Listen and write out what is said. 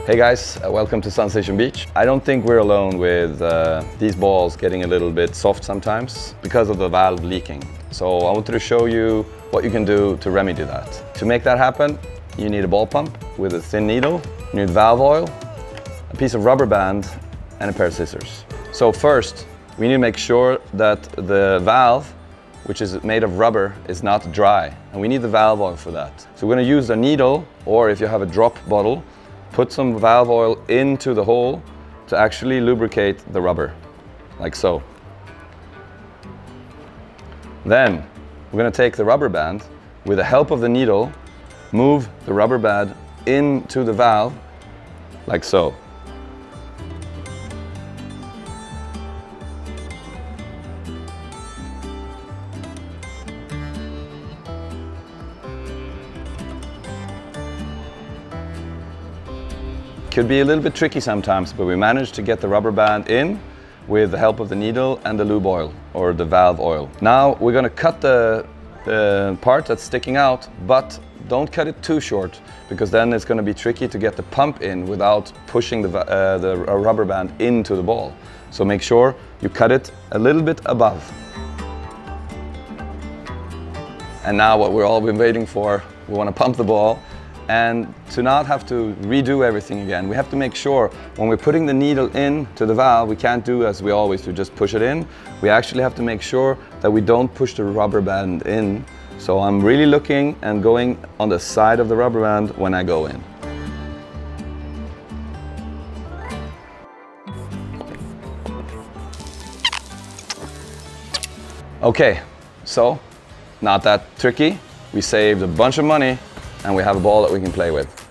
Hey guys, welcome to Sensation Beach. I don't think we're alone with these balls getting a little bit soft sometimes because of the valve leaking. So I wanted to show you what you can do to remedy that. To make that happen, you need a ball pump with a thin needle, you need valve oil, a piece of rubber band, and a pair of scissors. So first, we need to make sure that the valve, which is made of rubber, is not dry. And we need the valve oil for that. So we're going to use a needle, or if you have a drop bottle, put some valve oil into the hole to actually lubricate the rubber, like so. Then we're going to take the rubber band, with the help of the needle, move the rubber band into the valve, like so. Could be a little bit tricky sometimes, but we managed to get the rubber band in with the help of the needle and the lube oil, or the valve oil. Now we're going to cut the part that's sticking out, but don't cut it too short, because then it's going to be tricky to get the pump in without pushing the rubber band into the ball. So make sure you cut it a little bit above. And now what we've all been waiting for, we want to pump the ball. And to not have to redo everything again, we have to make sure when we're putting the needle in to the valve, we can't do as we always do, just push it in. We actually have to make sure that we don't push the rubber band in. So I'm really looking and going on the side of the rubber band when I go in. Okay, so not that tricky. We saved a bunch of money, and we have a ball that we can play with.